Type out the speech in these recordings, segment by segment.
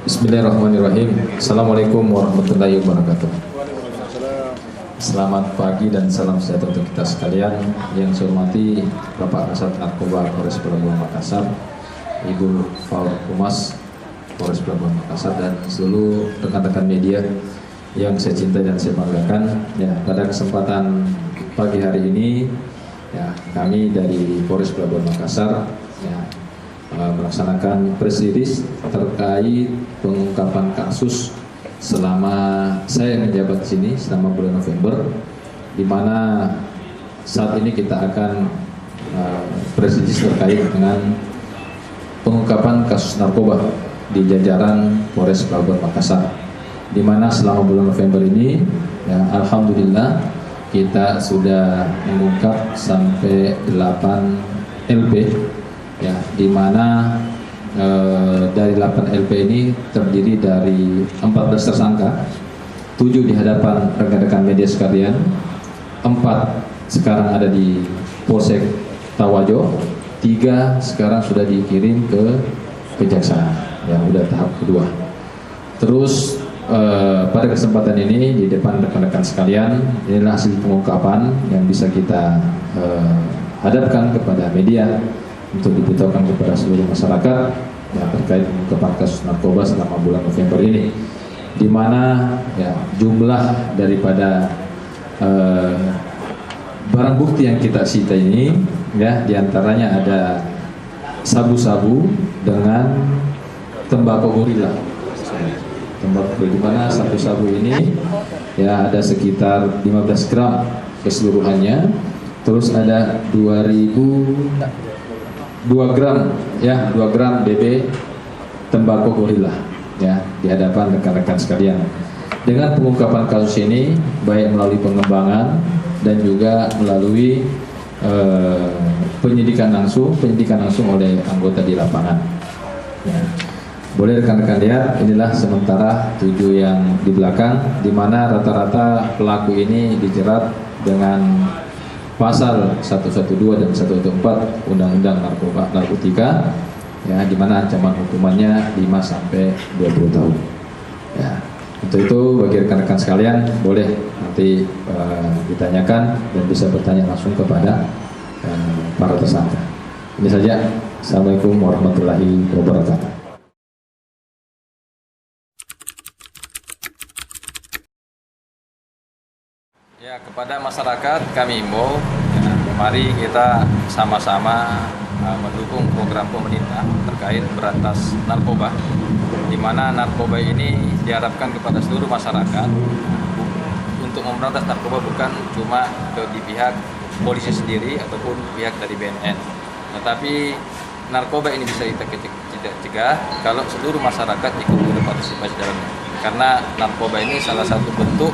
Bismillahirrahmanirrahim. Assalamualaikum warahmatullahi wabarakatuh. Selamat pagi dan salam sejahtera untuk kita sekalian. Yang saya hormati Bapak Kasat Narkoba Polres Pelabuhan Makassar, Ibu Faur Humas Polres Pelabuhan Makassar, dan seluruh rekan-rekan media yang saya cintai dan saya banggakan. Ya, pada kesempatan pagi hari ini, ya, kami dari Polres Pelabuhan Makassar melaksanakan press release terkait pengungkapan kasus selama saya menjabat di sini selama bulan November, di mana saat ini kita akan press release terkait dengan pengungkapan kasus narkoba di jajaran Polres Pelabuhan Makassar, di mana selama bulan November ini, ya, alhamdulillah kita sudah mengungkap sampai 8 LP. Ya, di mana dari 8 LP ini terdiri dari 14 tersangka, 7 di hadapan rekan-rekan media sekalian, 4 sekarang ada di Polsek Tawajo, 3 sekarang sudah dikirim ke kejaksaan, yang udah tahap kedua. Terus pada kesempatan ini di depan rekan-rekan sekalian, inilah hasil pengungkapan yang bisa kita hadapkan kepada media untuk diberitahukan kepada seluruh masyarakat, ya, terkait pengungkapan kasus narkoba selama bulan November ini, di mana, ya, jumlah daripada barang bukti yang kita sita ini, ya, diantaranya ada sabu-sabu dengan tembakau gorila. Tembakau, di mana sabu-sabu ini, ya, ada sekitar 15 gram keseluruhannya. Terus ada 2 gram, ya, 2 gram BB tembakau gorila, ya, di hadapan rekan-rekan sekalian. Dengan pengungkapan kasus ini, baik melalui pengembangan dan juga melalui penyidikan langsung oleh anggota di lapangan. Ya. Boleh rekan-rekan lihat, inilah sementara 7 yang di belakang, di mana rata-rata pelaku ini dijerat dengan pasal 112 dan 114 Undang-Undang Narkotika, ya, di mana ancaman hukumannya 5 sampai 20 tahun. Ya, untuk itu bagi rekan-rekan sekalian boleh nanti ditanyakan dan bisa bertanya langsung kepada para tersangka. Ini saja. Assalamualaikum warahmatullahi wabarakatuh. Ya, kepada masyarakat kami imbau, ya, mari kita sama-sama mendukung program pemerintah terkait berantas narkoba, di mana narkoba ini diharapkan kepada seluruh masyarakat untuk memberantas narkoba, bukan cuma di pihak polisi sendiri ataupun pihak dari BNN, tetapi narkoba ini bisa kita cegah kalau seluruh masyarakat ikut berpartisipasi dalamnya, karena narkoba ini salah satu bentuk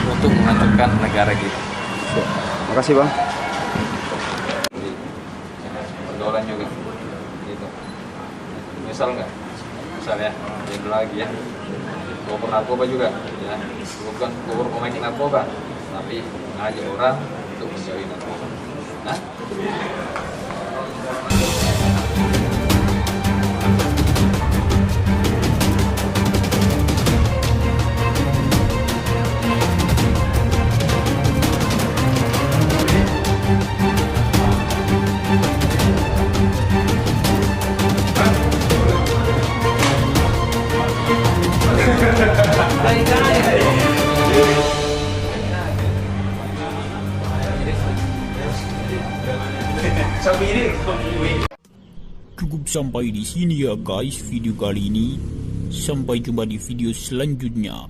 untuk menghancurkan negara kita. Terima kasih, Bang. Pergaulan juga, gitu. Misal nggak? Misal ya, jadi lagi ya. Gopur narkoba juga, ya. Bukan gopur pemain narkoba, tapi mengajak orang untuk menjauhi narkoba. Nah, Cukup sampai di sini ya guys video kali ini. Sampai jumpa di video selanjutnya.